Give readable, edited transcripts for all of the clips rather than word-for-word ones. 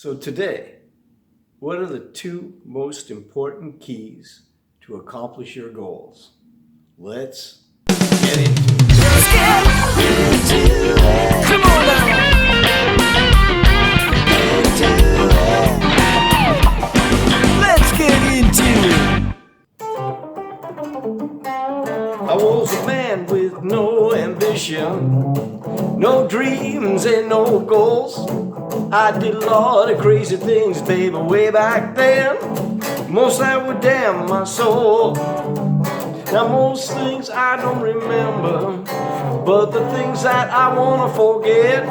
So today, what are the two most important keys to accomplish your goals? Let's get into it. Let's get into it. Come on now. Let's get into it. I was a man with no ambition, no dreams and no goals. I did a lot of crazy things, baby, way back then. Most that would damn my soul. Now most things I don't remember, but the things that I wanna forget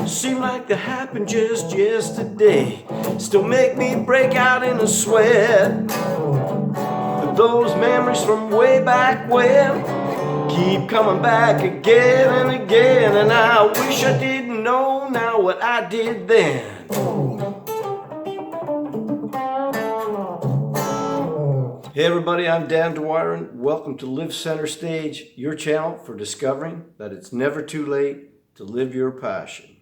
seem like they happened just yesterday. Still make me break out in a sweat. But those memories from way back when keep coming back again and again, and I wish I didn't know now what I did then. Hey everybody, I'm Dan Dwyer. Welcome to Live Center Stage, your channel for discovering that it's never too late to live your passion.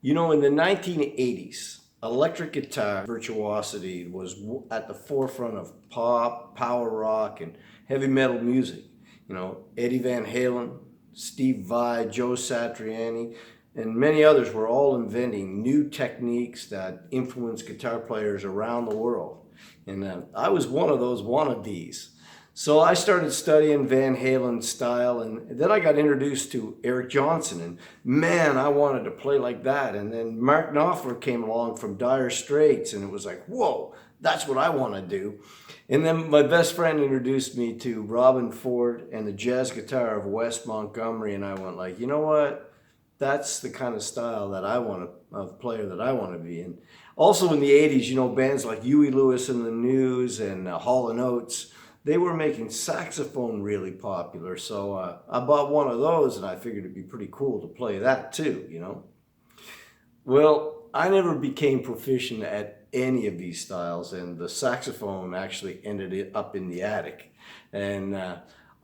You know, in the 1980s, electric guitar virtuosity was at the forefront of pop, power rock, and heavy metal music. You know, Eddie Van Halen, Steve Vai, Joe Satriani, and many others were all inventing new techniques that influenced guitar players around the world. And I was one of those wannabes. So I started studying Van Halen's style, and then I got introduced to Eric Johnson, and man, I wanted to play like that. And then Mark Knopfler came along from Dire Straits, and it was like, whoa, that's what I want to do. And then my best friend introduced me to Robin Ford and the jazz guitar of Wes Montgomery, and I went like, you know what? That's the kind of style that I want to, of player that I want to be in. Also in the 80s, you know, bands like Huey Lewis and the News and Hall & Oates, they were making saxophone really popular. So I bought one of those, and I figured it'd be pretty cool to play that too, you know. Well, I never became proficient at any of these styles, and the saxophone actually ended up in the attic. And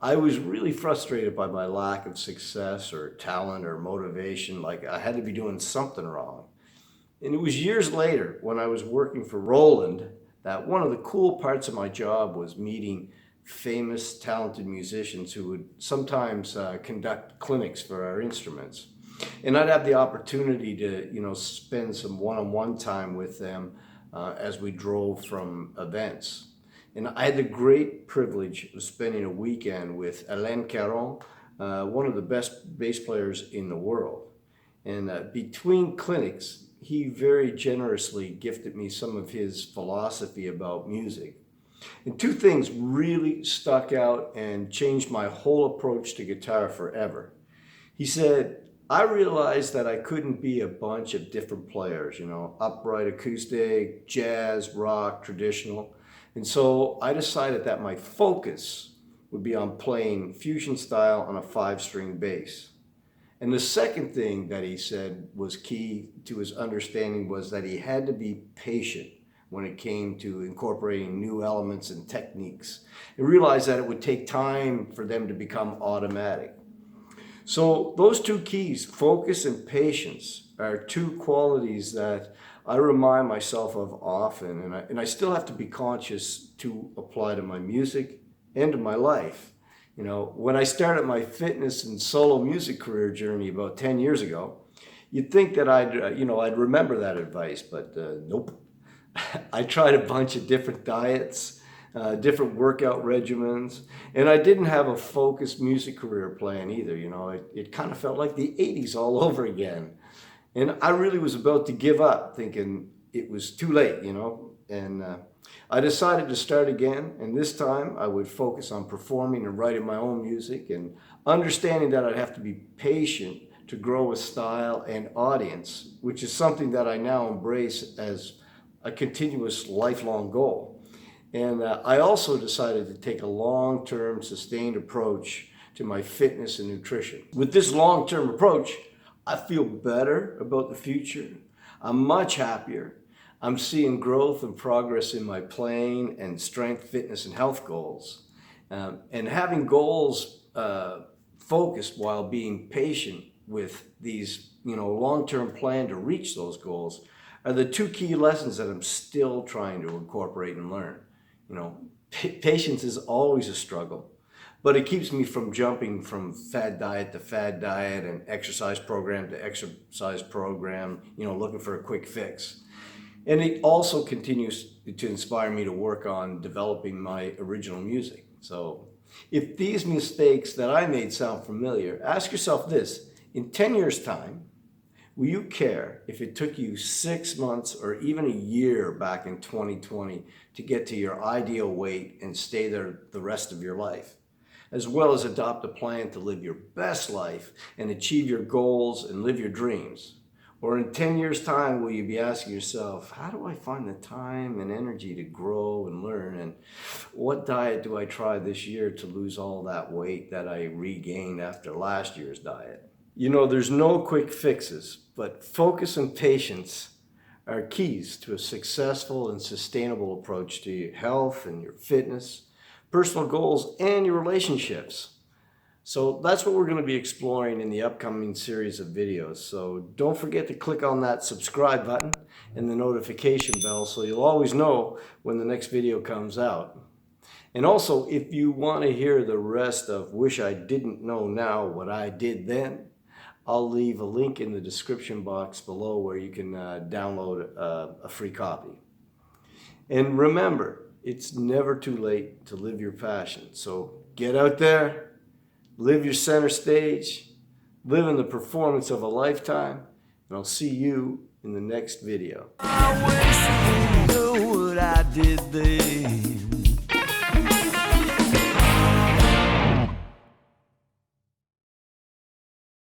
I was really frustrated by my lack of success or talent or motivation, like I had to be doing something wrong. And it was years later when I was working for Roland that one of the cool parts of my job was meeting famous, talented musicians who would sometimes conduct clinics for our instruments. And I'd have the opportunity to, you know, spend some one-on-one time with them as we drove from events. And I had the great privilege of spending a weekend with Alain Caron, one of the best bass players in the world. And between clinics, he very generously gifted me some of his philosophy about music. And two things really stuck out and changed my whole approach to guitar forever. He said, I realized that I couldn't be a bunch of different players, you know, upright, acoustic, jazz, rock, traditional. And so I decided that my focus would be on playing fusion style on a 5-string bass. And the second thing that he said was key to his understanding was that he had to be patient when it came to incorporating new elements and techniques, and realize that it would take time for them to become automatic. So those two keys, focus and patience, are two qualities that I remind myself of often, and I still have to be conscious to apply to my music and to my life. You know, when I started my fitness and solo music career journey about 10 years ago, you'd think that I'd remember that advice, but nope. I tried a bunch of different diets, different workout regimens, and I didn't have a focused music career plan either. You know, it kind of felt like the 80s all over again. And I really was about to give up, thinking it was too late, you know, and I decided to start again, and this time I would focus on performing and writing my own music, and understanding that I'd have to be patient to grow a style and audience, which is something that I now embrace as a continuous lifelong goal. And I also decided to take a long-term sustained approach to my fitness and nutrition. With this long-term approach, I feel better about the future. I'm much happier. I'm seeing growth and progress in my playing and strength, fitness, and health goals. And having goals focused while being patient with these, long-term plan to reach those goals are the two key lessons that I'm still trying to incorporate and learn. Patience is always a struggle, but it keeps me from jumping from fad diet to fad diet and exercise program to exercise program, looking for a quick fix. And it also continues to inspire me to work on developing my original music. So if these mistakes that I made sound familiar, ask yourself this: in 10 years' time, will you care if it took you 6 months or even a year back in 2020 to get to your ideal weight and stay there the rest of your life, as well as adopt a plan to live your best life and achieve your goals and live your dreams? Or in 10 years' time, will you be asking yourself, how do I find the time and energy to grow and learn? And what diet do I try this year to lose all that weight that I regained after last year's diet? There's no quick fixes, but focus and patience are keys to a successful and sustainable approach to your health and your fitness, personal goals, and your relationships. So that's what we're going to be exploring in the upcoming series of videos. So don't forget to click on that subscribe button and the notification bell so you'll always know when the next video comes out. And also, if you want to hear the rest of Wish I Didn't Know Now What I Did Then, I'll leave a link in the description box below where you can download a free copy. And remember, it's never too late to live your passion. So get out there, live your center stage, live in the performance of a lifetime, and I'll see you in the next video. I wish you knew what I did then.